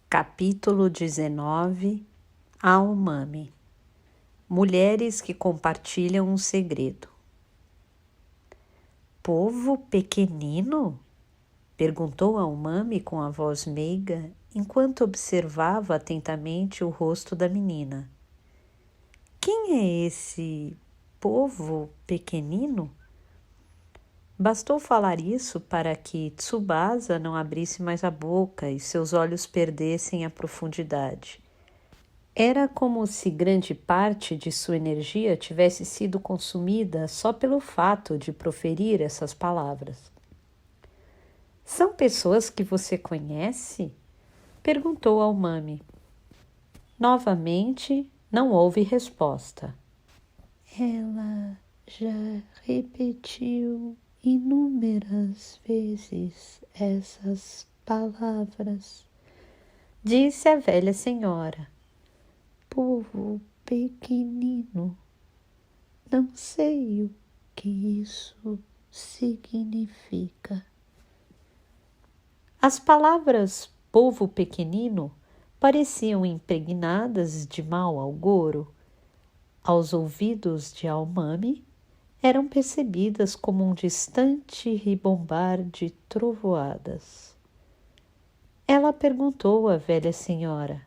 Capítulo 19. A Umami. Mulheres que compartilham um segredo. Povo pequenino? Perguntou a Umami com a voz meiga, enquanto observava atentamente o rosto da menina. Quem é esse povo pequenino? Bastou falar isso para que Tsubasa não abrisse mais a boca e seus olhos perdessem a profundidade. Era como se grande parte de sua energia tivesse sido consumida só pelo fato de proferir essas palavras. São pessoas que você conhece? Perguntou a Umami. Novamente, não houve resposta. Ela já repetiu inúmeras vezes essas palavras, disse a velha senhora. Povo pequenino, não sei o que isso significa. As palavras povo pequenino pareciam impregnadas de mau agouro. Aos ouvidos de Umami, eram percebidas como um distante ribombar de trovoadas. Ela perguntou à velha senhora: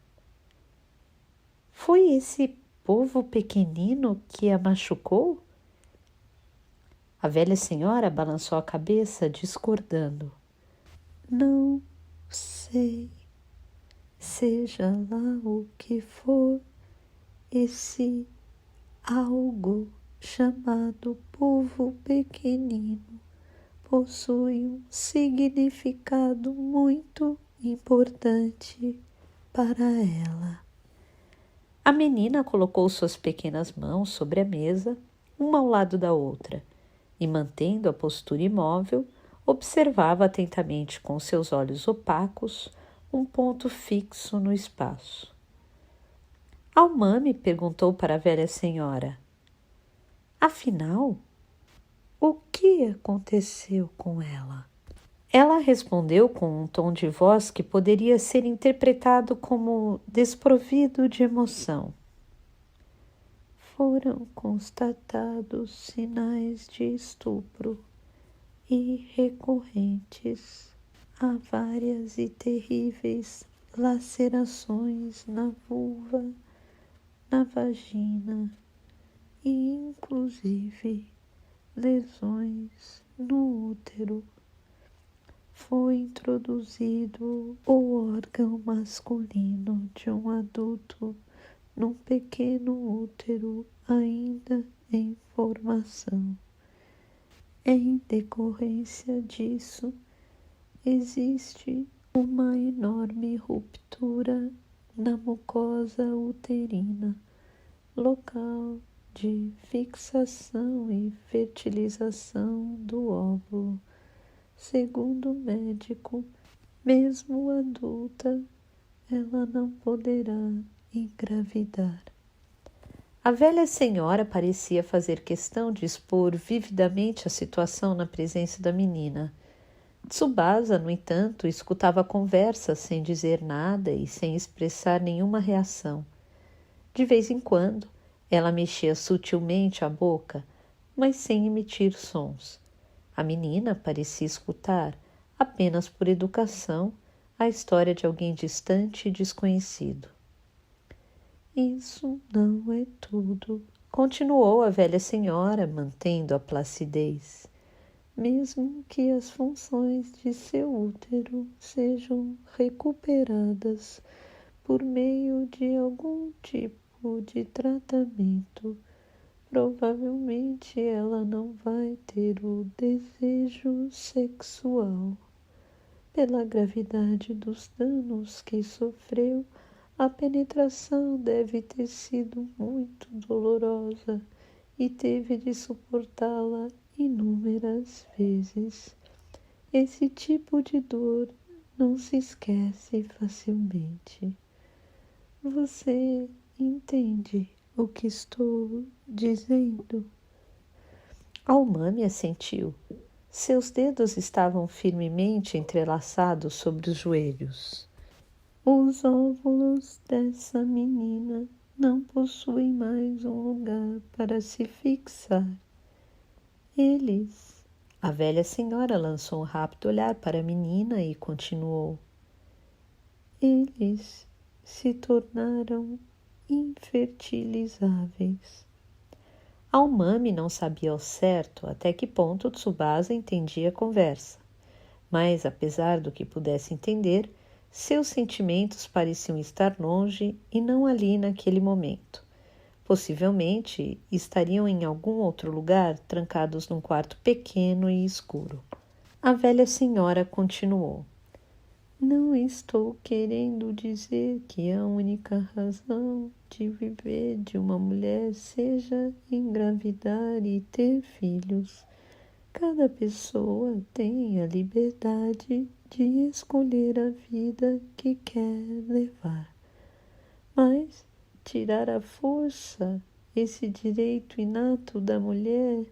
Foi esse povo pequenino que a machucou? A velha senhora balançou a cabeça, discordando. Não sei. Seja lá o que for, esse algo chamado povo pequenino possui um significado muito importante para ela. A menina colocou suas pequenas mãos sobre a mesa, uma ao lado da outra, e, mantendo a postura imóvel, observava atentamente com seus olhos opacos um ponto fixo no espaço. Umami perguntou para a velha senhora: Afinal, o que aconteceu com ela? Ela respondeu com um tom de voz que poderia ser interpretado como desprovido de emoção. Foram constatados sinais de estupro e recorrentes. Há várias e terríveis lacerações na vulva, na vagina e, inclusive, lesões no útero. Foi introduzido o órgão masculino de um adulto num pequeno útero ainda em formação. Em decorrência disso, existe uma enorme ruptura na mucosa uterina, local de fixação e fertilização do óvulo. Segundo o médico, mesmo adulta, ela não poderá engravidar. A velha senhora parecia fazer questão de expor vividamente a situação na presença da menina. Tsubasa, no entanto, escutava a conversa sem dizer nada e sem expressar nenhuma reação. De vez em quando, ela mexia sutilmente a boca, mas sem emitir sons. A menina parecia escutar, apenas por educação, a história de alguém distante e desconhecido. Isso não é tudo, continuou a velha senhora, mantendo a placidez. Mesmo que as funções de seu útero sejam recuperadas por meio de algum tipo de tratamento, provavelmente ela não vai ter o desejo sexual. Pela gravidade dos danos que sofreu, a penetração deve ter sido muito dolorosa e teve de suportá-la inúmeras vezes. Esse tipo de dor não se esquece facilmente. Você entende o que estou dizendo? Umami assentiu. Seus dedos estavam firmemente entrelaçados sobre os joelhos. Os óvulos dessa menina não possuem mais um lugar para se fixar. Eles... A velha senhora lançou um rápido olhar para a menina e continuou. Eles se tornaram infertilizáveis. Almami não sabia ao certo até que ponto Tsubasa entendia a conversa, mas, apesar do que pudesse entender, seus sentimentos pareciam estar longe e não ali naquele momento. Possivelmente estariam em algum outro lugar, trancados num quarto pequeno e escuro. A velha senhora continuou. Não estou querendo dizer que a única razão de viver de uma mulher seja engravidar e ter filhos. Cada pessoa tem a liberdade de escolher a vida que quer levar. Mas tirar à força esse direito inato da mulher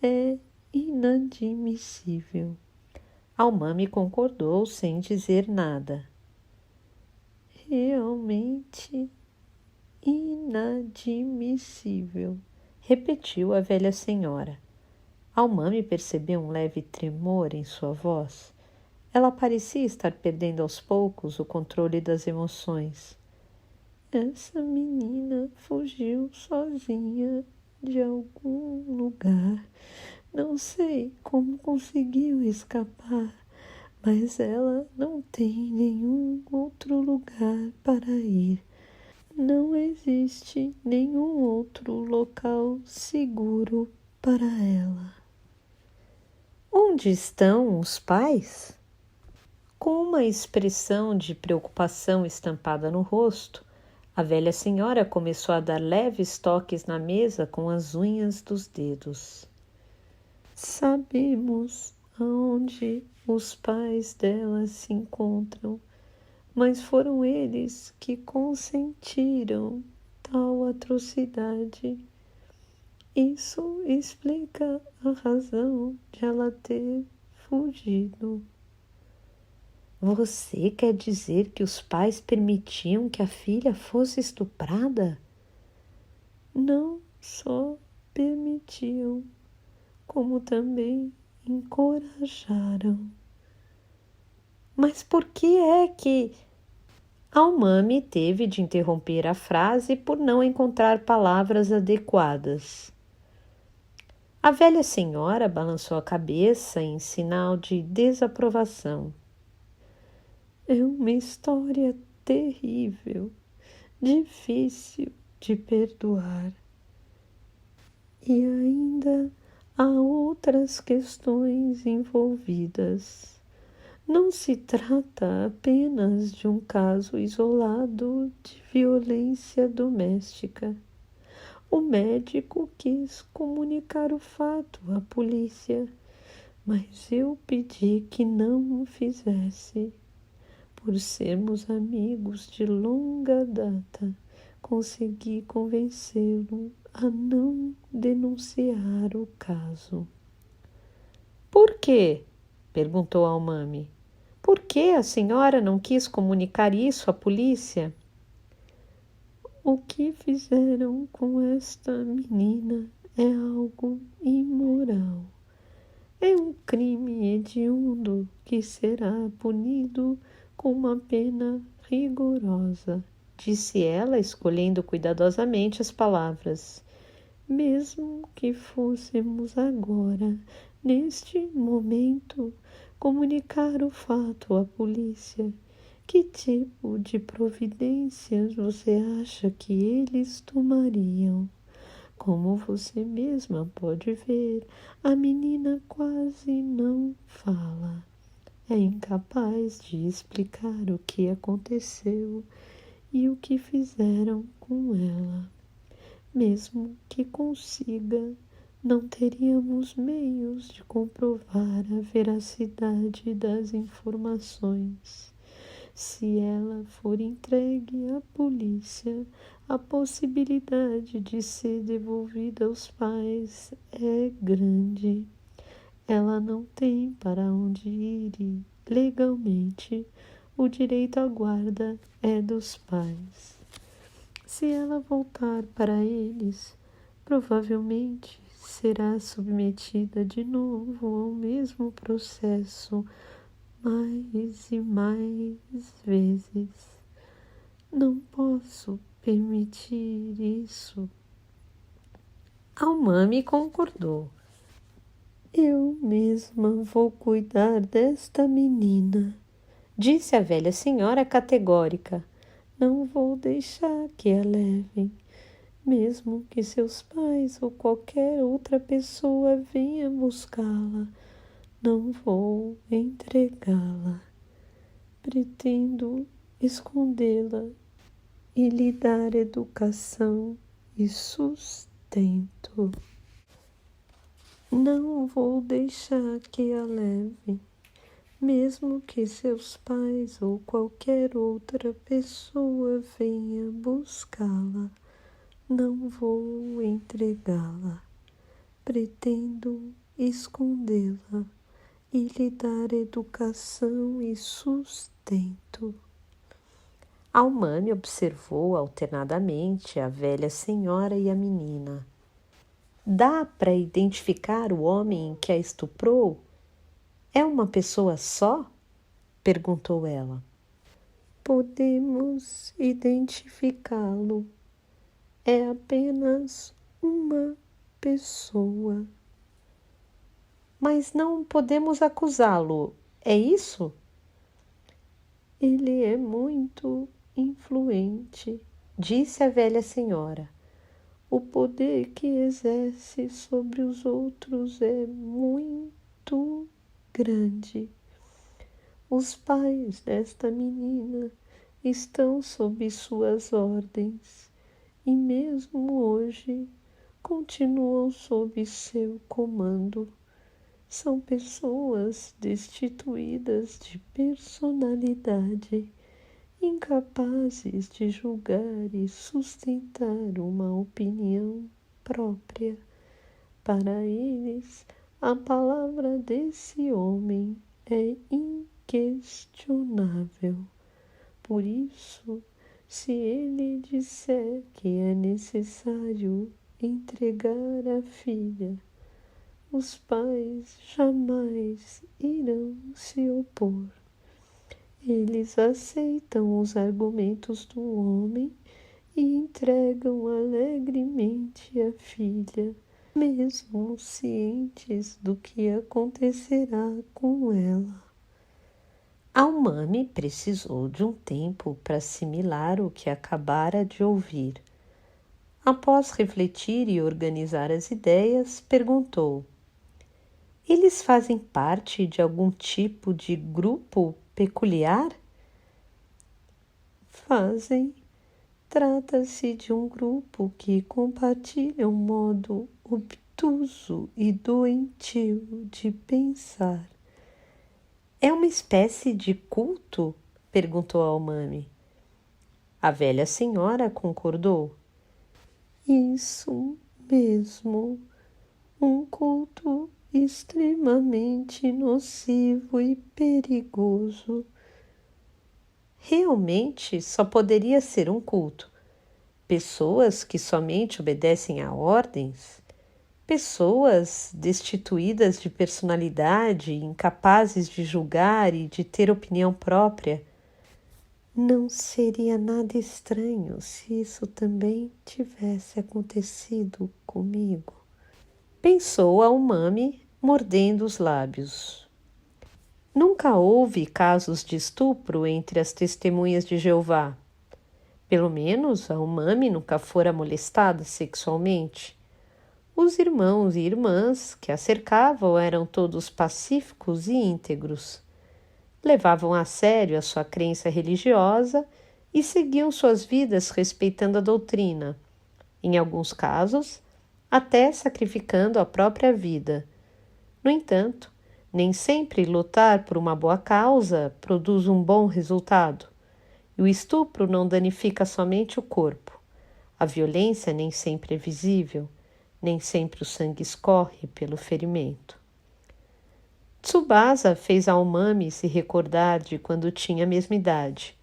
é inadmissível. Almami concordou sem dizer nada. Realmente inadmissível, repetiu a velha senhora. Almami percebeu um leve tremor em sua voz. Ela parecia estar perdendo aos poucos o controle das emoções. Essa menina fugiu sozinha de algum lugar. Não sei como conseguiu escapar, mas ela não tem nenhum outro lugar para ir. Não existe nenhum outro local seguro para ela. Onde estão os pais? Com uma expressão de preocupação estampada no rosto, a velha senhora começou a dar leves toques na mesa com as unhas dos dedos. Sabemos aonde os pais dela se encontram, mas foram eles que consentiram tal atrocidade. Isso explica a razão de ela ter fugido. Você quer dizer que os pais permitiam que a filha fosse estuprada? Não só permitiam, como também encorajaram. Mas por que é que... Almami teve de interromper a frase por não encontrar palavras adequadas. A velha senhora balançou a cabeça em sinal de desaprovação. É uma história terrível, difícil de perdoar. E ainda há outras questões envolvidas. Não se trata apenas de um caso isolado de violência doméstica. O médico quis comunicar o fato à polícia, mas eu pedi que não o fizesse. Por sermos amigos de longa data, consegui convencê-lo a não denunciar o caso. Por quê? Perguntou Almami. Por que a senhora não quis comunicar isso à polícia? O que fizeram com esta menina é algo imoral. É um crime hediondo que será punido com uma pena rigorosa, disse ela, escolhendo cuidadosamente as palavras. Mesmo que fôssemos agora, neste momento, comunicar o fato à polícia, que tipo de providências você acha que eles tomariam? Como você mesma pode ver, a menina quase não fala. É incapaz de explicar o que aconteceu e o que fizeram com ela. Mesmo que consiga, não teríamos meios de comprovar a veracidade das informações. Se ela for entregue à polícia, a possibilidade de ser devolvida aos pais é grande. Ela não tem para onde ir e, legalmente, O direito à guarda é dos pais. Se ela voltar para eles, provavelmente será submetida de novo ao mesmo processo mais e mais vezes. Não posso permitir isso. Almami concordou. Eu mesma vou cuidar desta menina, disse a velha senhora categórica. Não vou deixar que a levem, mesmo que seus pais ou qualquer outra pessoa venha buscá-la. Não vou entregá-la. Pretendo escondê-la e lhe dar educação e sustento. Não vou deixar que a levem, mesmo que seus pais ou qualquer outra pessoa venha buscá-la. Não vou entregá-la. Pretendo escondê-la e lhe dar educação e sustento. Almami observou alternadamente a velha senhora e a menina. Dá para identificar o homem que a estuprou? É uma pessoa só? Perguntou ela. Podemos identificá-lo. É apenas uma pessoa. Mas não podemos acusá-lo, é isso? Ele é muito influente, disse a velha senhora. O poder que exerce sobre os outros é muito grande. Os pais desta menina estão sob suas ordens e mesmo hoje continuam sob seu comando. São pessoas destituídas de personalidade, incapazes de julgar e sustentar uma opinião própria. Para eles, a palavra desse homem é inquestionável. Por isso, se ele disser que é necessário entregar a filha, os pais jamais irão se opor. Eles aceitam os argumentos do homem e entregam alegremente a filha, mesmo cientes do que acontecerá com ela. Almami precisou de um tempo para assimilar o que acabara de ouvir. Após refletir e organizar as ideias, perguntou: eles fazem parte de algum tipo de grupo peculiar? Fazem. Trata-se de um grupo que compartilha um modo obtuso e doentio de pensar. É uma espécie de culto? Perguntou Almami. A velha senhora concordou. Isso mesmo, um culto extremamente nocivo e perigoso. Realmente só poderia ser um culto. Pessoas que somente obedecem a ordens, pessoas destituídas de personalidade, incapazes de julgar e de ter opinião própria. Não seria nada estranho se isso também tivesse acontecido comigo, pensou Almami, mordendo os lábios. Nunca houve casos de estupro entre as testemunhas de Jeová. Pelo menos Almami nunca fora molestada sexualmente. Os irmãos e irmãs que a cercavam eram todos pacíficos e íntegros. Levavam a sério a sua crença religiosa e seguiam suas vidas respeitando a doutrina, em alguns casos, até sacrificando a própria vida. No entanto, nem sempre lutar por uma boa causa produz um bom resultado. E o estupro não danifica somente o corpo. A violência nem sempre é visível, nem sempre o sangue escorre pelo ferimento. Tsubasa fez a Umami se recordar de quando tinha a mesma idade.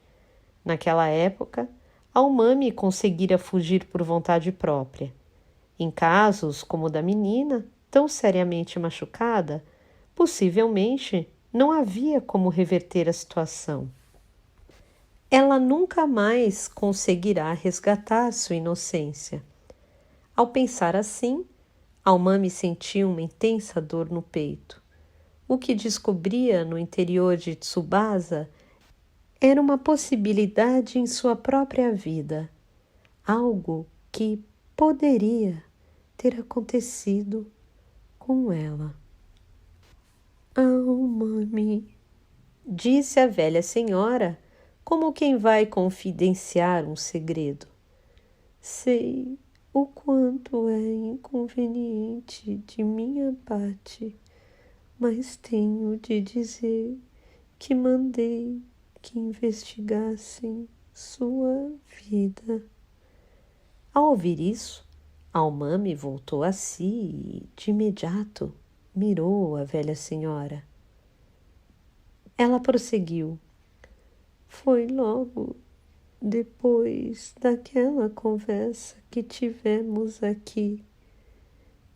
Naquela época, a Umami conseguira fugir por vontade própria. Em casos como o da menina, tão seriamente machucada, possivelmente não havia como reverter a situação. Ela nunca mais conseguirá resgatar sua inocência. Ao pensar assim, a Umami sentiu uma intensa dor no peito. O que descobria no interior de Tsubasa era uma possibilidade em sua própria vida, algo que poderia ter acontecido com ela. Umami, disse a velha senhora, como quem vai confidenciar um segredo. Sei o quanto é inconveniente de minha parte, mas tenho de dizer que mandei que investigassem sua vida. Ao ouvir isso, a Umami voltou a si e, de imediato, mirou a velha senhora. Ela prosseguiu. Foi logo depois daquela conversa que tivemos aqui.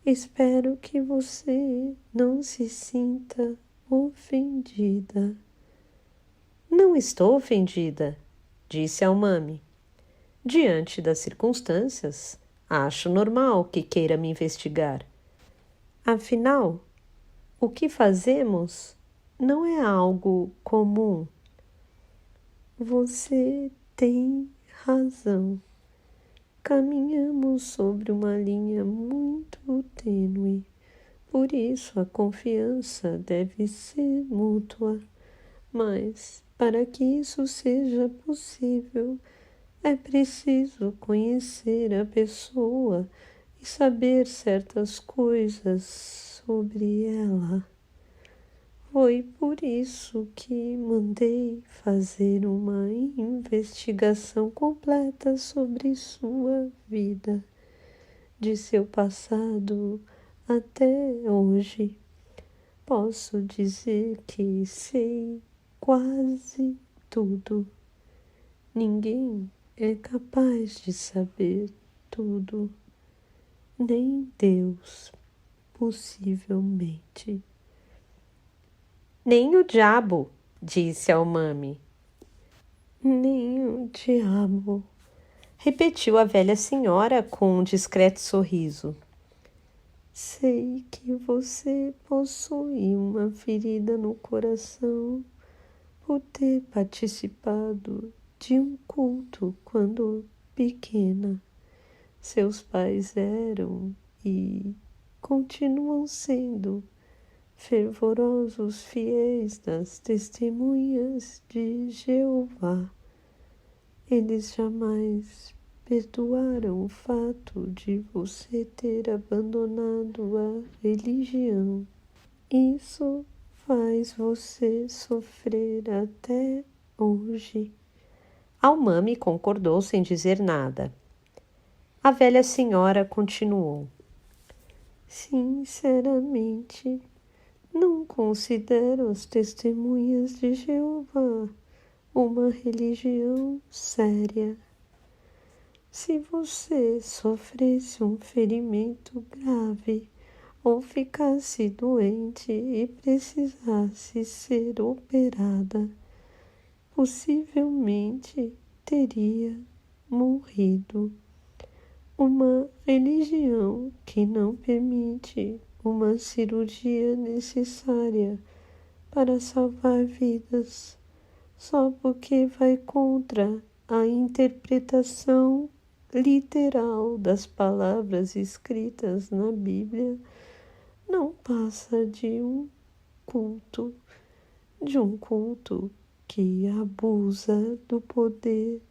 Espero que você não se sinta ofendida. Não estou ofendida, disse a Umami. Diante das circunstâncias, acho normal que queira me investigar. Afinal, o que fazemos não é algo comum. Você tem razão. Caminhamos sobre uma linha muito tênue. Por isso a confiança deve ser mútua. Mas, para que isso seja possível, é preciso conhecer a pessoa e saber certas coisas sobre ela. Foi por isso que mandei fazer uma investigação completa sobre sua vida, de seu passado até hoje. Posso dizer que sei quase tudo. Ninguém é capaz de saber tudo, nem Deus, possivelmente. Nem o diabo, disse a Umami. Nem o diabo, repetiu a velha senhora com um discreto sorriso. Sei que você possui uma ferida no coração por ter participado de um culto quando pequena. Seus pais eram e continuam sendo fervorosos fiéis das testemunhas de Jeová. Eles jamais perdoaram o fato de você ter abandonado a religião. Isso faz você sofrer até hoje. A Umami concordou sem dizer nada. A velha senhora continuou. Sinceramente, não considero as testemunhas de Jeová uma religião séria. Se você sofresse um ferimento grave ou ficasse doente e precisasse ser operada, possivelmente teria morrido. Uma religião que não permite uma cirurgia necessária para salvar vidas, só porque vai contra a interpretação literal das palavras escritas na Bíblia, não passa de um culto que abusa do poder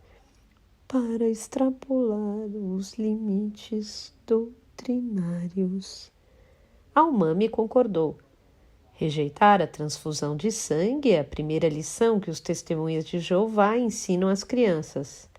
para extrapolar os limites doutrinários. A Umami concordou. Rejeitar a transfusão de sangue é a primeira lição que os testemunhas de Jeová ensinam às crianças.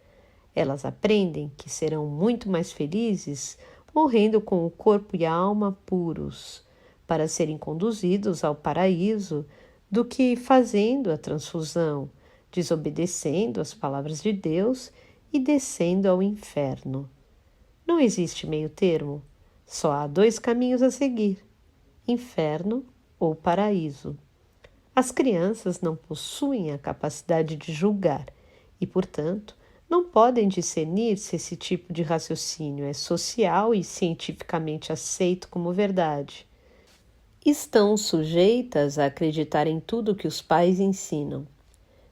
Elas aprendem que serão muito mais felizes morrendo com o corpo e a alma puros, para serem conduzidos ao paraíso do que fazendo a transfusão, desobedecendo às palavras de Deus e descendo ao inferno. Não existe meio termo, só há 2 caminhos a seguir: inferno ou paraíso. As crianças não possuem a capacidade de julgar e, portanto, não podem discernir se esse tipo de raciocínio é social e cientificamente aceito como verdade. Estão sujeitas a acreditar em tudo que os pais ensinam.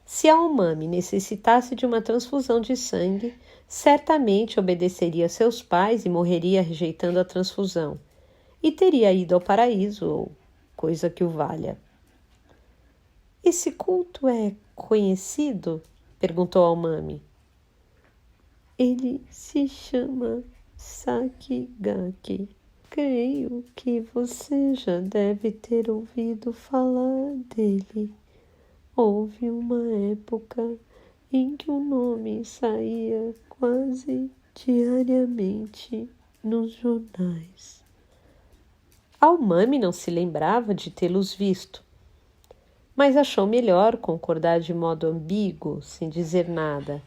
Se a umami necessitasse de uma transfusão de sangue, certamente obedeceria a seus pais e morreria rejeitando a transfusão, e teria ido ao paraíso ou coisa que o valha. Esse culto é conhecido? Perguntou a umami. Ele se chama Sakigake. Creio que você já deve ter ouvido falar dele. Houve uma época em que o nome saía quase diariamente nos jornais. A umami não se lembrava de tê-los visto, mas achou melhor concordar de modo ambíguo, sem dizer nada.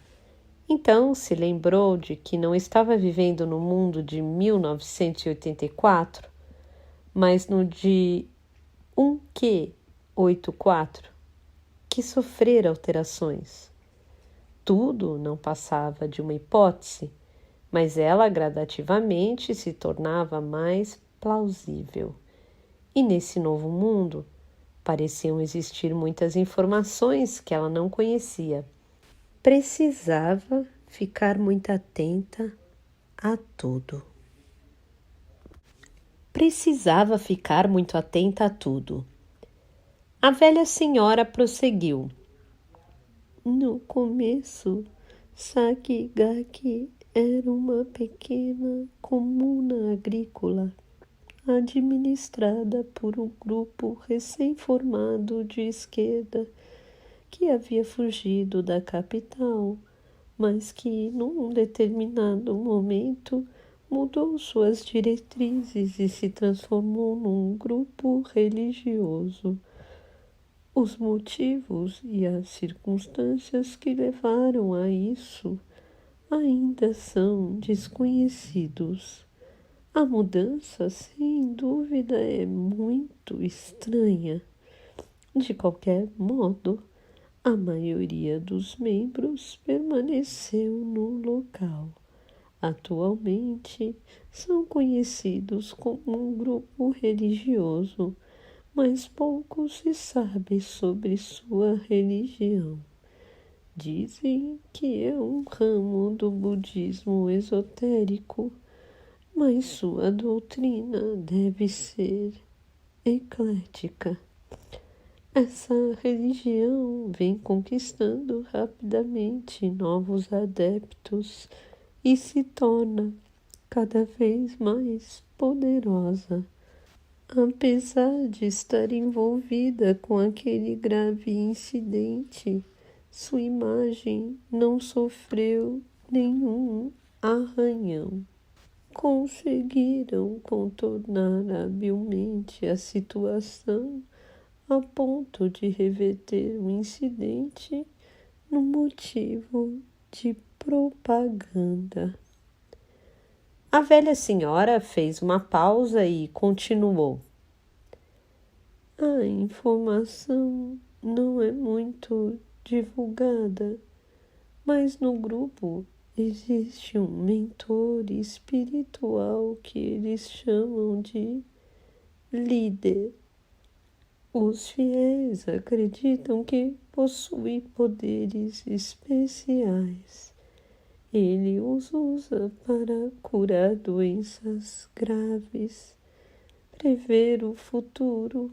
Então se lembrou de que não estava vivendo no mundo de 1984, mas no de 1Q84, que sofrera alterações. Tudo não passava de uma hipótese, mas ela gradativamente se tornava mais plausível. E nesse novo mundo pareciam existir muitas informações que ela não conhecia. Precisava ficar muito atenta a tudo. Precisava ficar muito atenta a tudo. A velha senhora prosseguiu. No começo, Sakigake era uma pequena comuna agrícola administrada por um grupo recém-formado de esquerda que havia fugido da capital, mas que, num determinado momento, mudou suas diretrizes e se transformou num grupo religioso. Os motivos e as circunstâncias que levaram a isso ainda são desconhecidos. A mudança, sem dúvida, é muito estranha. De qualquer modo, a maioria dos membros permaneceu no local. Atualmente, são conhecidos como um grupo religioso, mas pouco se sabe sobre sua religião. Dizem que é um ramo do budismo esotérico, mas sua doutrina deve ser eclética. Essa religião vem conquistando rapidamente novos adeptos e se torna cada vez mais poderosa. Apesar de estar envolvida com aquele grave incidente, sua imagem não sofreu nenhum arranhão. Conseguiram contornar habilmente a situação a ponto de reverter o incidente no motivo de propaganda. A velha senhora fez uma pausa e continuou. A informação não é muito divulgada, mas no grupo existe um mentor espiritual que eles chamam de líder. Os fiéis acreditam que possui poderes especiais. Ele os usa para curar doenças graves, prever o futuro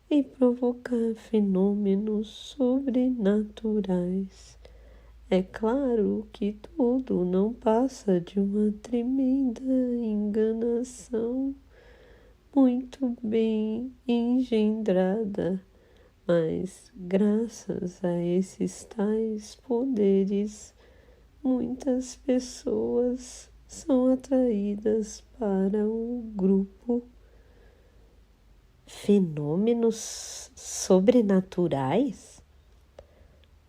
e provocar fenômenos sobrenaturais. É claro que tudo não passa de uma tremenda enganação muito bem engendrada, mas graças a esses tais poderes, muitas pessoas são atraídas para o grupo. Fenômenos sobrenaturais?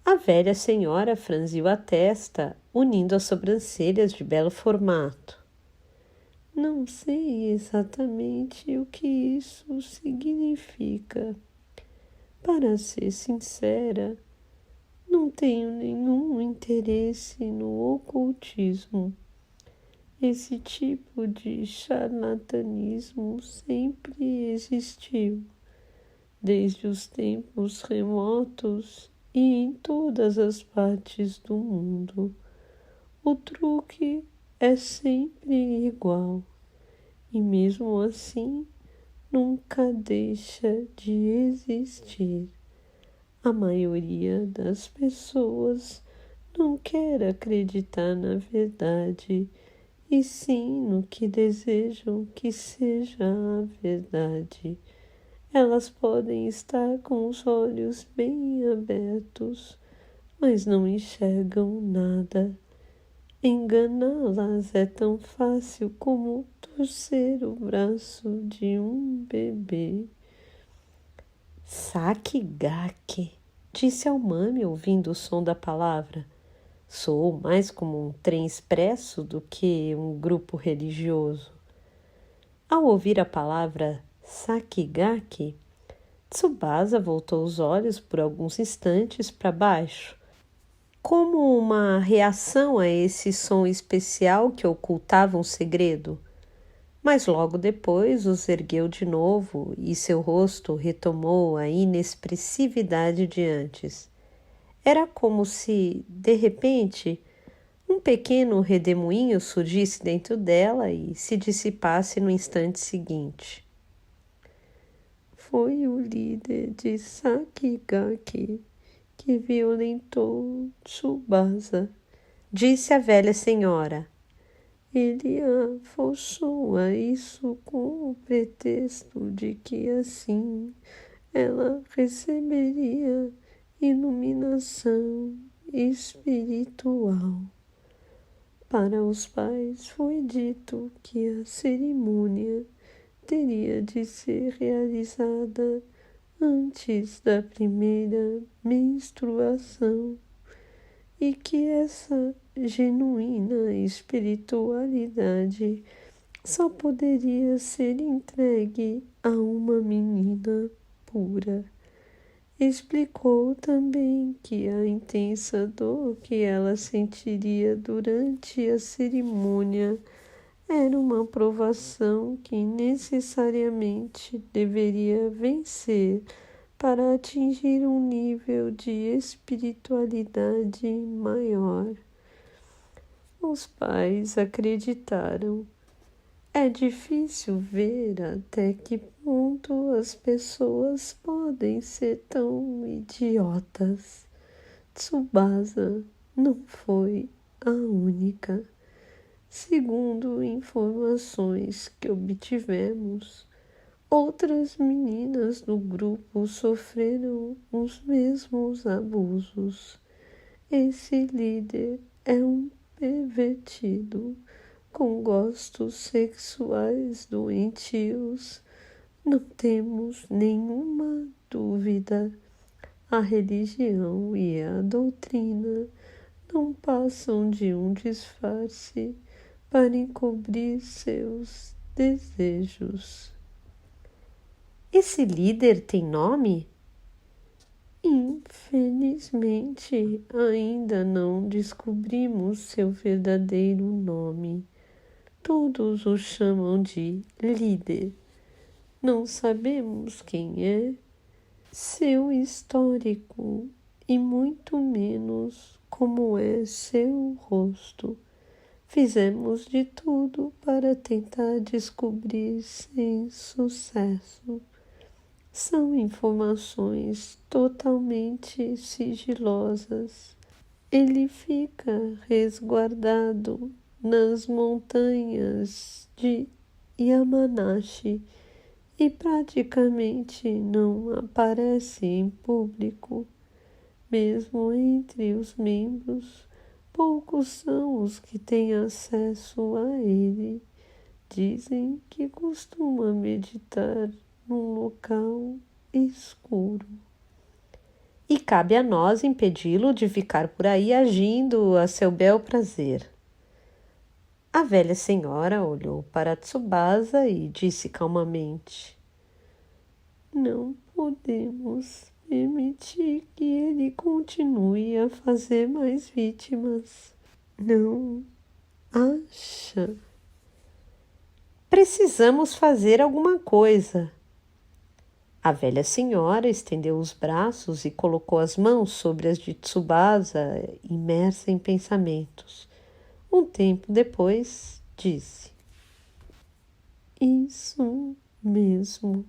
A velha senhora franziu a testa, unindo as sobrancelhas de belo formato. Não sei exatamente o que isso significa. Para ser sincera, não tenho nenhum interesse no ocultismo. Esse tipo de charlatanismo sempre existiu, desde os tempos remotos e em todas as partes do mundo. O truque é sempre igual e, mesmo assim, nunca deixa de existir. A maioria das pessoas não quer acreditar na verdade, e sim no que desejam que seja a verdade. Elas podem estar com os olhos bem abertos, mas não enxergam nada. Enganá-las é tão fácil como torcer o braço de um bebê. Sakigake, disse ao mame ouvindo o som da palavra. Soou mais como um trem expresso do que um grupo religioso. Ao ouvir a palavra Sakigake, Tsubasa voltou os olhos por alguns instantes para baixo, como uma reação a esse som especial que ocultava um segredo. Mas logo depois os ergueu de novo e seu rosto retomou a inexpressividade de antes. Era como se, de repente, um pequeno redemoinho surgisse dentro dela e se dissipasse no instante seguinte. Foi o líder de Sakigake que violentou Tsubasa, disse a velha senhora. Ele a forçou a isso com o pretexto de que assim ela receberia iluminação espiritual. Para os pais foi dito que a cerimônia teria de ser realizada antes da primeira menstruação e que essa genuína espiritualidade só poderia ser entregue a uma menina pura. Explicou também que a intensa dor que ela sentiria durante a cerimônia era uma provação que necessariamente deveria vencer para atingir um nível de espiritualidade maior. Os pais acreditaram. É difícil ver até que ponto as pessoas podem ser tão idiotas. Tsubasa não foi a única. Segundo informações que obtivemos, outras meninas do grupo sofreram os mesmos abusos. Esse líder é um pervertido com gostos sexuais doentios. Não temos nenhuma dúvida. A religião e a doutrina não passam de um disfarce para encobrir seus desejos. Esse líder tem nome? Infelizmente, ainda não descobrimos seu verdadeiro nome. Todos o chamam de líder. Não sabemos quem é, seu histórico e muito menos como é seu rosto. Fizemos de tudo para tentar descobrir sem sucesso. São informações totalmente sigilosas. Ele fica resguardado nas montanhas de Yamanashi e praticamente não aparece em público. Mesmo entre os membros, poucos são os que têm acesso a ele. Dizem que costuma meditar num local escuro. E cabe a nós impedi-lo de ficar por aí agindo a seu bel prazer. A velha senhora olhou para Tsubasa e disse calmamente: não podemos permitir que ele continue a fazer mais vítimas. Não acha? Precisamos fazer alguma coisa. A velha senhora estendeu os braços e colocou as mãos sobre as de Tsubasa, imersa em pensamentos. Um tempo depois, disse: isso mesmo.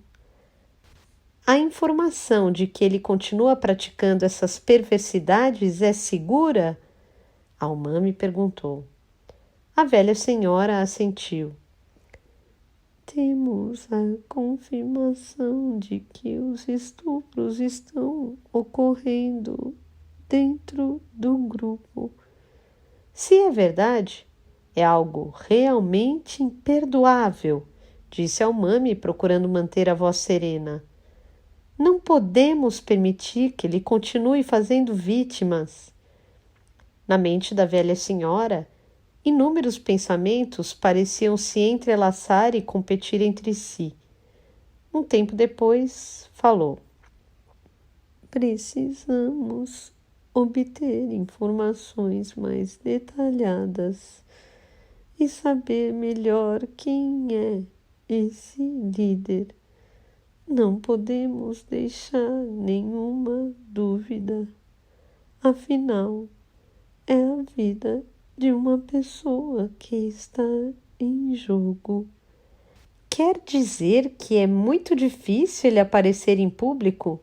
A informação de que ele continua praticando essas perversidades é segura? Almami perguntou. A velha senhora assentiu. Temos a confirmação de que os estupros estão ocorrendo dentro do grupo. Se é verdade, é algo realmente imperdoável, disse Almami, procurando manter a voz serena. Não podemos permitir que ele continue fazendo vítimas. Na mente da velha senhora, inúmeros pensamentos pareciam se entrelaçar e competir entre si. Um tempo depois, falou. Precisamos obter informações mais detalhadas e saber melhor quem é esse líder. Não podemos deixar nenhuma dúvida. Afinal, é a vida de uma pessoa que está em jogo. Quer dizer que é muito difícil ele aparecer em público?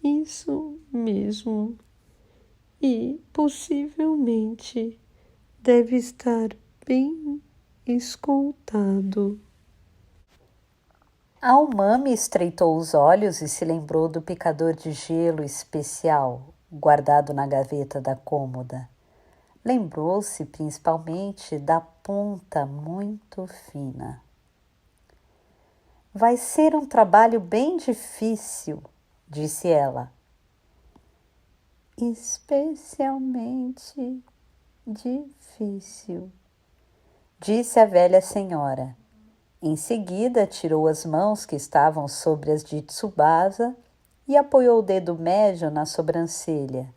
Isso mesmo. E possivelmente deve estar bem escoltado. Almami estreitou os olhos e se lembrou do picador de gelo especial guardado na gaveta da cômoda. Lembrou-se principalmente da ponta muito fina. Vai ser um trabalho bem difícil, disse ela. Especialmente difícil, disse a velha senhora. Em seguida, tirou as mãos que estavam sobre as de Tsubasa e apoiou o dedo médio na sobrancelha.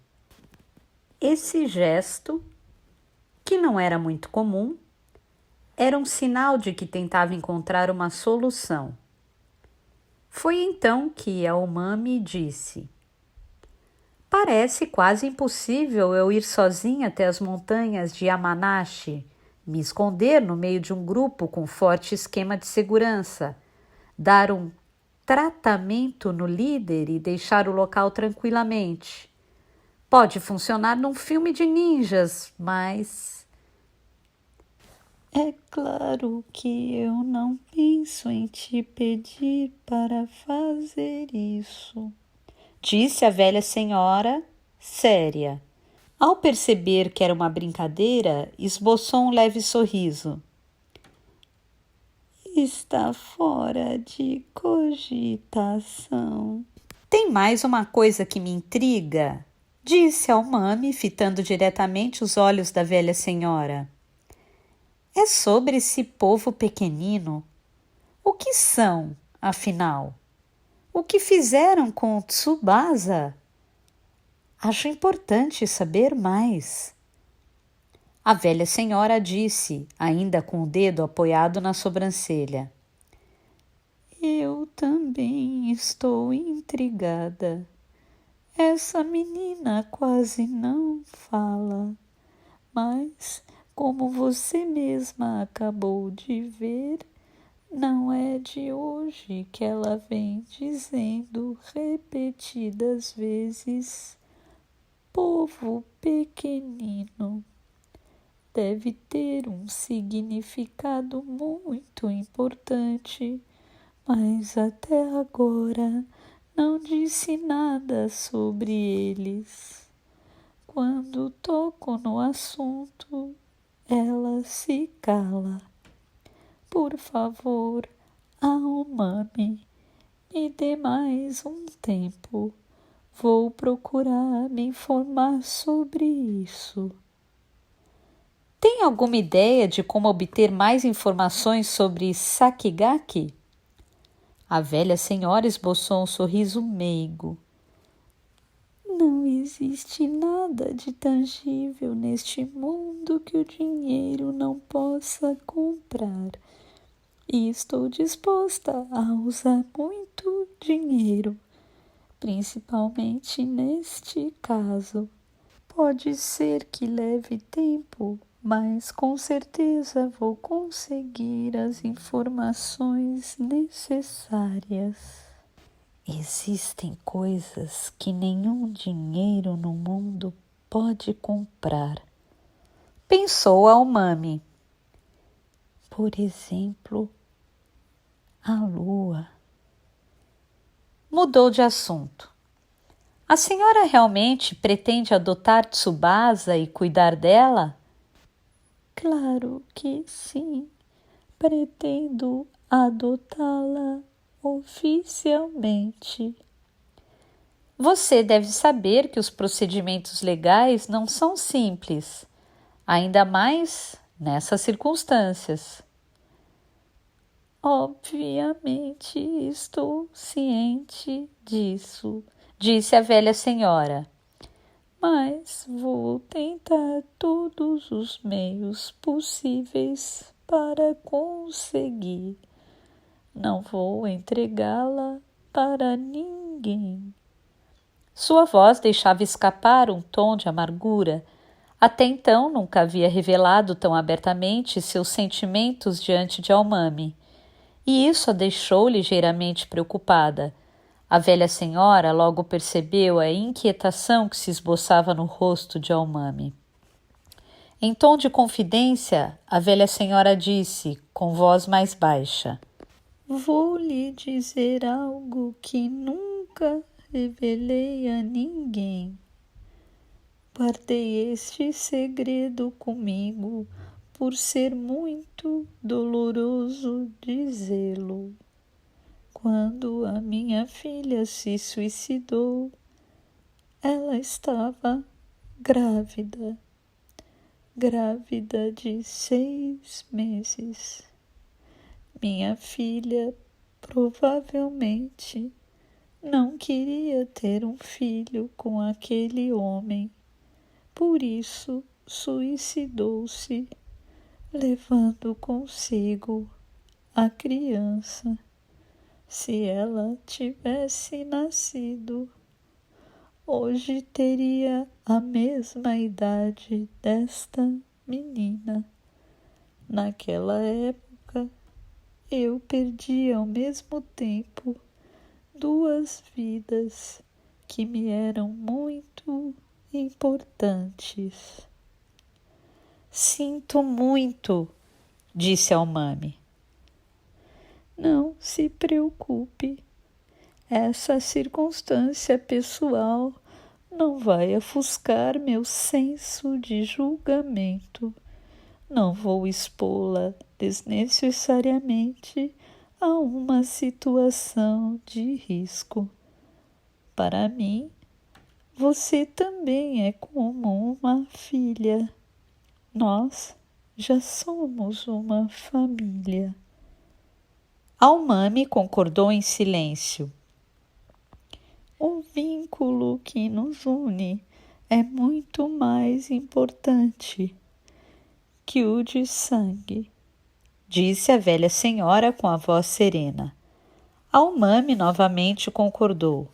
Esse gesto, que não era muito comum, era um sinal de que tentava encontrar uma solução. Foi então que Almami disse: parece quase impossível eu ir sozinha até as montanhas de Yamanashi, me esconder no meio de um grupo com forte esquema de segurança, dar um tratamento no líder e deixar o local tranquilamente. Pode funcionar num filme de ninjas, mas... É claro que eu não penso em te pedir para fazer isso, disse a velha senhora, séria. Ao perceber que era uma brincadeira, esboçou um leve sorriso. Está fora de cogitação. Tem mais uma coisa que me intriga, disse Almami, fitando diretamente os olhos da velha senhora. É sobre esse povo pequenino. O que são, afinal? O que fizeram com Tsubasa? Acho importante saber mais. A velha senhora disse, ainda com o dedo apoiado na sobrancelha. Eu também estou intrigada. Essa menina quase não fala, mas, como você mesma acabou de ver, não é de hoje que ela vem dizendo repetidas vezes: povo pequenino. Deve ter um significado muito importante, mas até agora não disse nada sobre eles. Quando toco no assunto, ela se cala. Por favor, Umami, me dê mais um tempo. Vou procurar me informar sobre isso. Tem alguma ideia de como obter mais informações sobre Sakigake? A velha senhora esboçou um sorriso meigo. Não existe nada de tangível neste mundo que o dinheiro não possa comprar. E estou disposta a usar muito dinheiro, principalmente neste caso. Pode ser que leve tempo, mas com certeza vou conseguir as informações necessárias. Existem coisas que nenhum dinheiro no mundo pode comprar, pensou a Umami. Por exemplo, a lua. Mudou de assunto. A senhora realmente pretende adotar Tsubasa e cuidar dela? Claro que sim. Pretendo adotá-la oficialmente. Você deve saber que os procedimentos legais não são simples, ainda mais nessas circunstâncias. Obviamente estou ciente disso, disse a velha senhora. Mas vou tentar todos os meios possíveis para conseguir. Não vou entregá-la para ninguém. Sua voz deixava escapar um tom de amargura. Até então nunca havia revelado tão abertamente seus sentimentos diante de Umami. E isso a deixou ligeiramente preocupada. A velha senhora logo percebeu a inquietação que se esboçava no rosto de Umami. Em tom de confidência, a velha senhora disse, com voz mais baixa: Vou lhe dizer algo que nunca revelei a ninguém. Guardei este segredo comigo por ser muito doloroso dizê-lo. Quando a minha filha se suicidou, ela estava grávida de 6 meses. Minha filha provavelmente não queria ter um filho com aquele homem, por isso suicidou-se, levando consigo a criança. Se ela tivesse nascido, hoje teria a mesma idade desta menina. Naquela época, eu perdi ao mesmo tempo 2 vidas que me eram muito importantes. Sinto muito, disse a Umami. Não se preocupe. Essa circunstância pessoal não vai ofuscar meu senso de julgamento. Não vou expô-la desnecessariamente a uma situação de risco. Para mim, você também é como uma filha. Nós já somos uma família. A Umami concordou em silêncio. O vínculo que nos une é muito mais importante que o de sangue, disse a velha senhora com a voz serena. A Umami novamente concordou.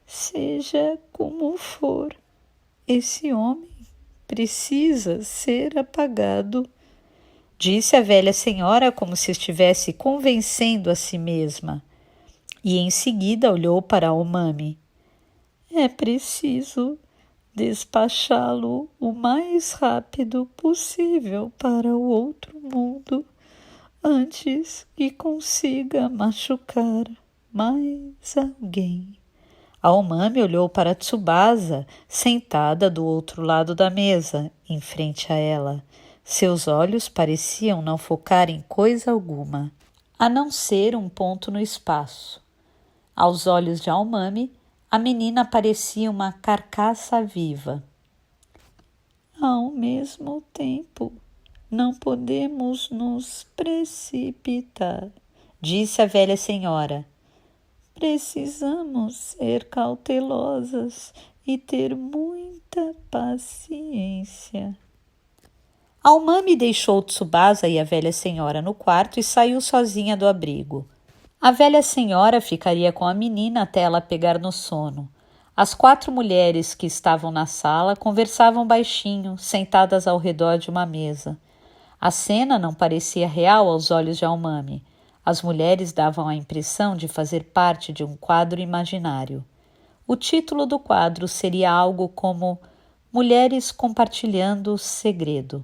Seja como for, esse homem precisa ser apagado, disse a velha senhora como se estivesse convencendo a si mesma. E em seguida olhou para a Umami. É preciso despachá-lo o mais rápido possível para o outro mundo, antes que consiga machucar mais alguém. A Umami olhou para Tsubasa, sentada do outro lado da mesa, em frente a ela. Seus olhos pareciam não focar em coisa alguma. a não ser um ponto no espaço. Aos olhos de Almami, a menina parecia uma carcaça viva. Ao mesmo tempo, não podemos nos precipitar, disse a velha senhora. Precisamos ser cautelosas e ter muita paciência. Almami deixou Tsubasa e a velha senhora no quarto e saiu sozinha do abrigo. A velha senhora ficaria com a menina até ela pegar no sono. As 4 mulheres que estavam na sala conversavam baixinho, sentadas ao redor de uma mesa. A cena não parecia real aos olhos de Almami. As mulheres davam a impressão de fazer parte de um quadro imaginário. O título do quadro seria algo como Mulheres Compartilhando Segredo.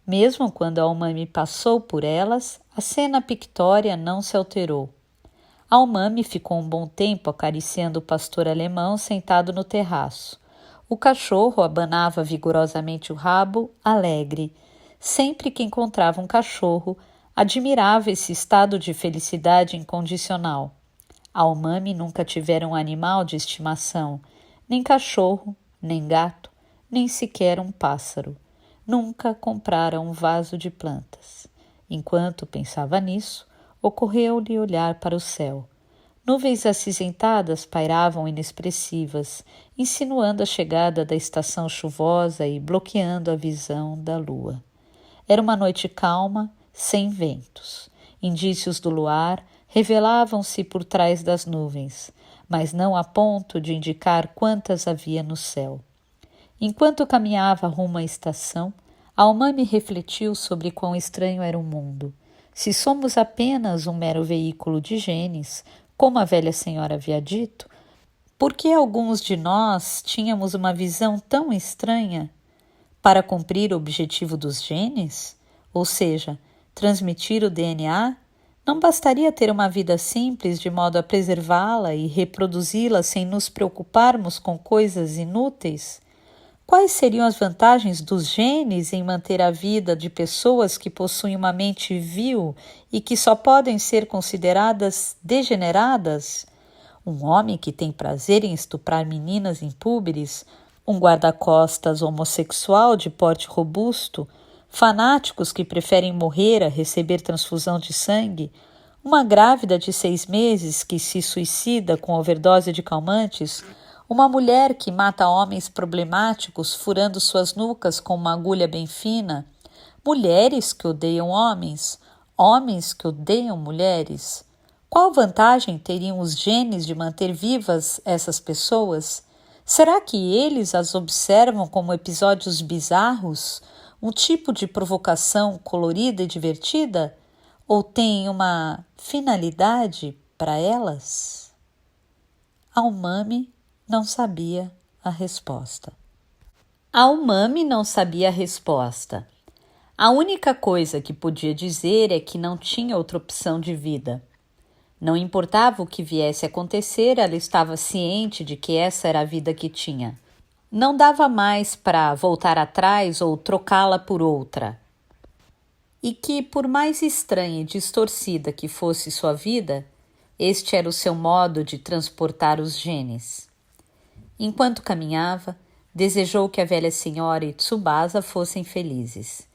Mesmo quando Almami passou por elas, a cena pictória não se alterou. Almami ficou um bom tempo acariciando o pastor alemão sentado no terraço. O cachorro abanava vigorosamente o rabo, alegre. Sempre que encontrava um cachorro, admirava esse estado de felicidade incondicional. Almami nunca tivera um animal de estimação, nem cachorro, nem gato, nem sequer um pássaro. Nunca comprara um vaso de plantas. Enquanto pensava nisso, ocorreu-lhe olhar para o céu. Nuvens acinzentadas pairavam inexpressivas, insinuando a chegada da estação chuvosa e bloqueando a visão da lua. Era uma noite calma, sem ventos. Indícios do luar revelavam-se por trás das nuvens, mas não a ponto de indicar quantas havia no céu. Enquanto caminhava rumo à estação, Almami refletiu sobre quão estranho era o mundo. Se somos apenas um mero veículo de genes, como a velha senhora havia dito, por que alguns de nós tínhamos uma visão tão estranha? Para cumprir o objetivo dos genes, ou seja, transmitir o DNA, não bastaria ter uma vida simples de modo a preservá-la e reproduzi-la sem nos preocuparmos com coisas inúteis? Quais seriam as vantagens dos genes em manter a vida de pessoas que possuem uma mente vil e que só podem ser consideradas degeneradas? Um homem que tem prazer em estuprar meninas impúberes, um guarda-costas homossexual de porte robusto, fanáticos que preferem morrer a receber transfusão de sangue, uma grávida de 6 meses que se suicida com overdose de calmantes, uma mulher que mata homens problemáticos furando suas nucas com uma agulha bem fina, mulheres que odeiam homens, homens que odeiam mulheres. Qual vantagem teriam os genes de manter vivas essas pessoas? Será que eles as observam como episódios bizarros, um tipo de provocação colorida e divertida? Ou têm uma finalidade para elas? Almami não sabia a resposta. Almami não sabia a resposta. A única coisa que podia dizer é que não tinha outra opção de vida. Não importava o que viesse a acontecer, ela estava ciente de que essa era a vida que tinha. Não dava mais para voltar atrás ou trocá-la por outra. E que, por mais estranha e distorcida que fosse sua vida, este era o seu modo de transportar os genes. Enquanto caminhava, desejou que a velha senhora e Tsubasa fossem felizes.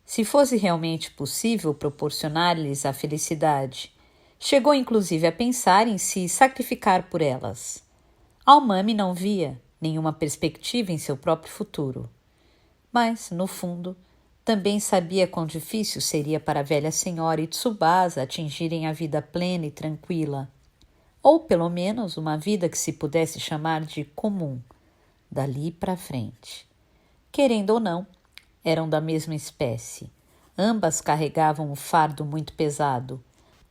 Se fosse realmente possível proporcionar-lhes a felicidade, chegou inclusive a pensar em se sacrificar por elas. Almami não via nenhuma perspectiva em seu próprio futuro. Mas, no fundo, também sabia quão difícil seria para a velha senhora e Tsubasa atingirem a vida plena e tranquila, ou pelo menos uma vida que se pudesse chamar de comum, dali para frente. Querendo ou não, eram da mesma espécie. Ambas carregavam um fardo muito pesado.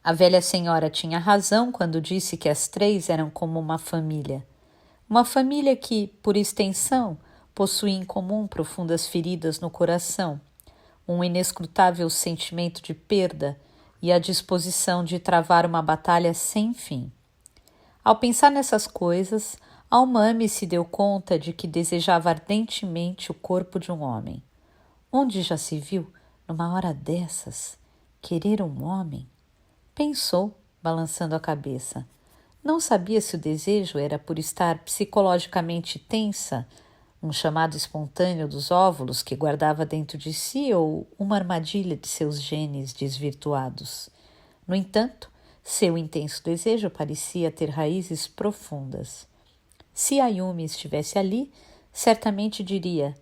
A velha senhora tinha razão quando disse que as 3 eram como uma família. Uma família que, por extensão, possuía em comum profundas feridas no coração, um inescrutável sentimento de perda e a disposição de travar uma batalha sem fim. Ao pensar nessas coisas, Almami se deu conta de que desejava ardentemente o corpo de um homem. Onde já se viu, numa hora dessas, querer um homem? Pensou, balançando a cabeça. Não sabia se o desejo era por estar psicologicamente tensa, um chamado espontâneo dos óvulos que guardava dentro de si ou uma armadilha de seus genes desvirtuados. No entanto, seu intenso desejo parecia ter raízes profundas. Se Ayumi estivesse ali, certamente diria: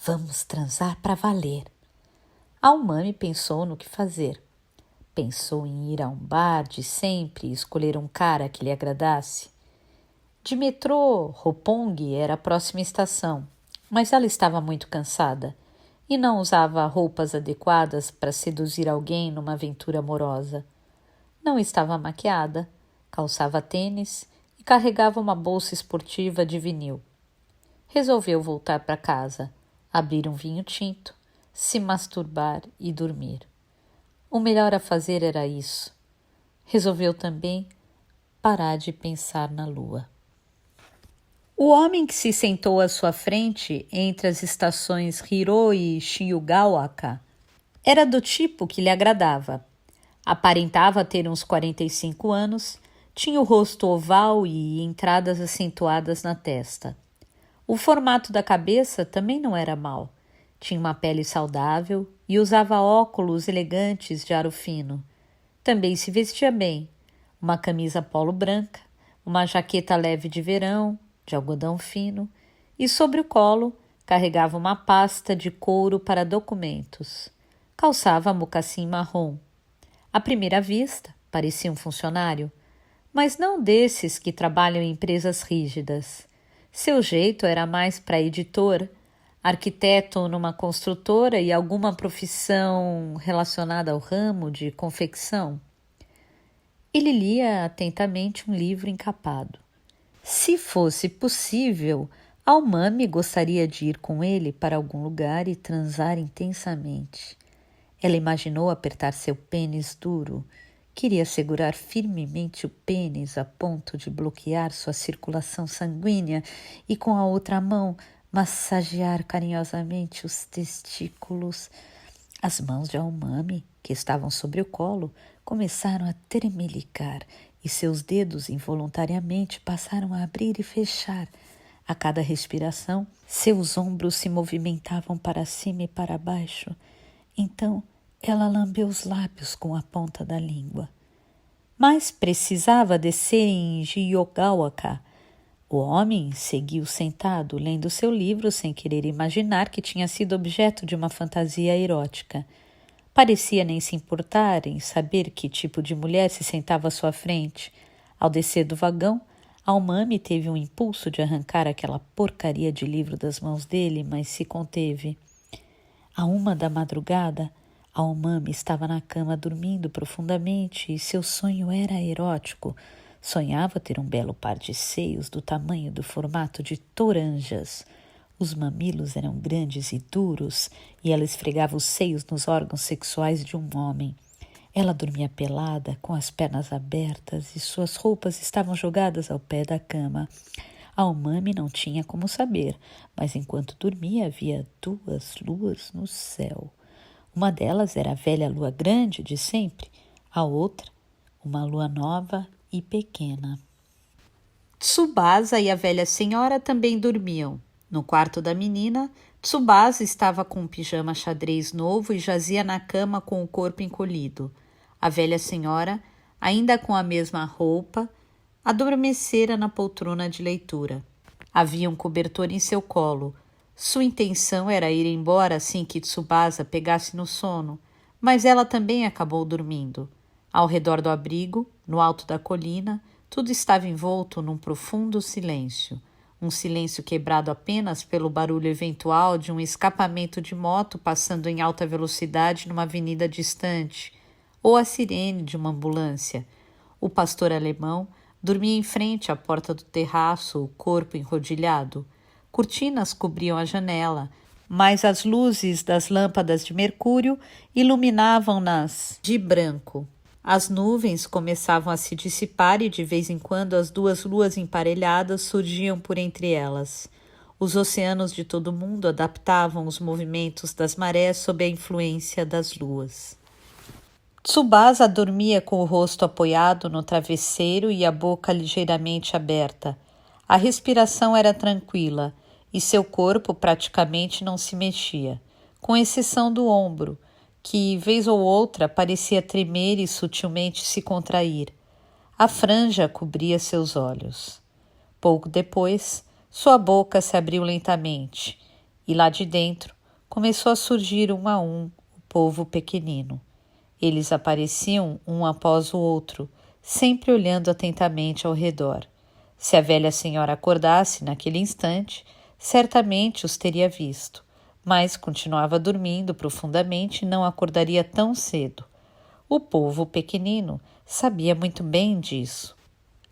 "Vamos transar para valer." A umami pensou no que fazer. Pensou em ir a um bar de sempre e escolher um cara que lhe agradasse. De metrô, Roppongi era a próxima estação, mas ela estava muito cansada e não usava roupas adequadas para seduzir alguém numa aventura amorosa. Não estava maquiada, calçava tênis e carregava uma bolsa esportiva de vinil. Resolveu voltar para casa, abrir um vinho tinto, se masturbar e dormir. O melhor a fazer era isso. Resolveu também parar de pensar na lua. O homem que se sentou à sua frente entre as estações Hiro e Shiugawaka era do tipo que lhe agradava. Aparentava ter uns 45 anos, tinha o rosto oval e entradas acentuadas na testa. O formato da cabeça também não era mau. Tinha uma pele saudável e usava óculos elegantes de aro fino. Também se vestia bem. Uma camisa polo branca, uma jaqueta leve de verão, de algodão fino, e sobre o colo carregava uma pasta de couro para documentos. Calçava mocassim marrom. À primeira vista, parecia um funcionário, mas não desses que trabalham em empresas rígidas. Seu jeito era mais para editor, arquiteto numa construtora e alguma profissão relacionada ao ramo de confecção. Ele lia atentamente um livro encapado. Se fosse possível, a umami gostaria de ir com ele para algum lugar e transar intensamente. Ela imaginou apertar seu pênis duro. Queria segurar firmemente o pênis a ponto de bloquear sua circulação sanguínea e com a outra mão massagear carinhosamente os testículos. As mãos de Umami, que estavam sobre o colo, começaram a tremelicar e seus dedos involuntariamente passaram a abrir e fechar. A cada respiração, seus ombros se movimentavam para cima e para baixo. Então, ela lambeu os lábios com a ponta da língua. Mas precisava descer em Shiogawaka. O homem seguiu sentado, lendo seu livro sem querer imaginar que tinha sido objeto de uma fantasia erótica. Parecia nem se importar em saber que tipo de mulher se sentava à sua frente. Ao descer do vagão, a umami teve um impulso de arrancar aquela porcaria de livro das mãos dele, mas se conteve. À 1 da madrugada, a umami estava na cama dormindo profundamente e seu sonho era erótico. Sonhava ter um belo par de seios do tamanho do formato de toranjas. Os mamilos eram grandes e duros e ela esfregava os seios nos órgãos sexuais de um homem. Ela dormia pelada, com as pernas abertas e suas roupas estavam jogadas ao pé da cama. A umami não tinha como saber, mas enquanto dormia havia 2 luas no céu. Uma delas era a velha lua grande de sempre, a outra, uma lua nova e pequena. Tsubasa e a velha senhora também dormiam. No quarto da menina, Tsubasa estava com um pijama xadrez novo e jazia na cama com o corpo encolhido. A velha senhora, ainda com a mesma roupa, adormecera na poltrona de leitura. Havia um cobertor em seu colo. Sua intenção era ir embora assim que Tsubasa pegasse no sono, mas ela também acabou dormindo. Ao redor do abrigo, no alto da colina, tudo estava envolto num profundo silêncio. Um silêncio quebrado apenas pelo barulho eventual de um escapamento de moto passando em alta velocidade numa avenida distante, ou a sirene de uma ambulância. O pastor alemão dormia em frente à porta do terraço, o corpo enrodilhado. Cortinas cobriam a janela, mas as luzes das lâmpadas de mercúrio iluminavam-nas de branco. As nuvens começavam a se dissipar e de vez em quando as 2 luas emparelhadas surgiam por entre elas. Os oceanos de todo o mundo adaptavam os movimentos das marés sob a influência das luas. Tsubasa dormia com o rosto apoiado no travesseiro e a boca ligeiramente aberta. A respiração era tranquila e seu corpo praticamente não se mexia, com exceção do ombro, que, vez ou outra, parecia tremer e sutilmente se contrair. A franja cobria seus olhos. Pouco depois, sua boca se abriu lentamente e lá de dentro começou a surgir um a um o povo pequenino. Eles apareciam um após o outro, sempre olhando atentamente ao redor. Se a velha senhora acordasse naquele instante, certamente os teria visto, mas continuava dormindo profundamente e não acordaria tão cedo. O povo pequenino sabia muito bem disso.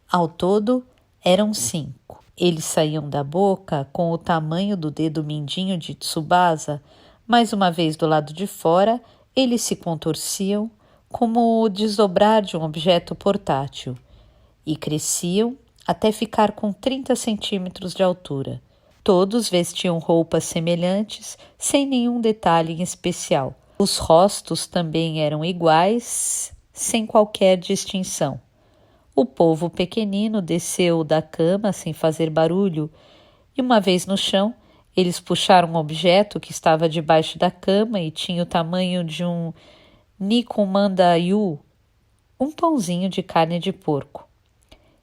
Ao todo, eram 5. Eles saíam da boca com o tamanho do dedo mindinho de Tsubasa, mais uma vez do lado de fora, eles se contorciam como o desdobrar de um objeto portátil e cresciam até ficar com 30 centímetros de altura. Todos vestiam roupas semelhantes, sem nenhum detalhe em especial. Os rostos também eram iguais, sem qualquer distinção. O povo pequenino desceu da cama sem fazer barulho e, uma vez no chão, eles puxaram um objeto que estava debaixo da cama e tinha o tamanho de um nikumandayu, um pãozinho de carne de porco.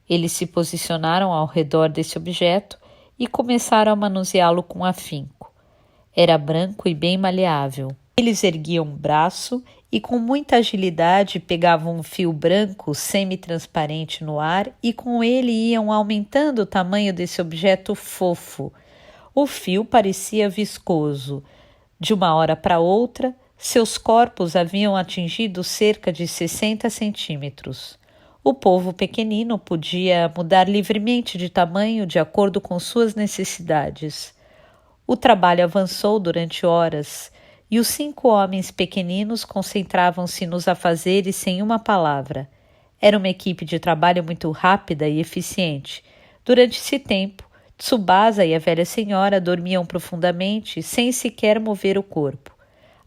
Eles se posicionaram ao redor desse objeto e começaram a manuseá-lo com afinco. Era branco e bem maleável. Eles erguiam um braço e com muita agilidade pegavam um fio branco semi-transparente no ar e com ele iam aumentando o tamanho desse objeto fofo. O fio parecia viscoso. De uma hora para outra, seus corpos haviam atingido cerca de 60 centímetros. O povo pequenino podia mudar livremente de tamanho de acordo com suas necessidades. O trabalho avançou durante horas e os 5 homens pequeninos concentravam-se nos afazeres sem uma palavra. Era uma equipe de trabalho muito rápida e eficiente. Durante esse tempo, Tsubasa e a velha senhora dormiam profundamente, sem sequer mover o corpo.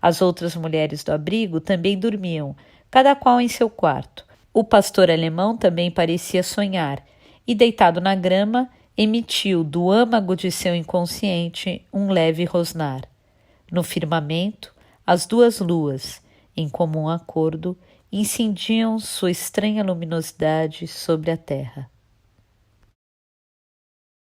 As outras mulheres do abrigo também dormiam, cada qual em seu quarto. O pastor alemão também parecia sonhar, e deitado na grama, emitiu do âmago de seu inconsciente um leve rosnar. No firmamento, as 2 luas, em comum acordo, incendiam sua estranha luminosidade sobre a terra.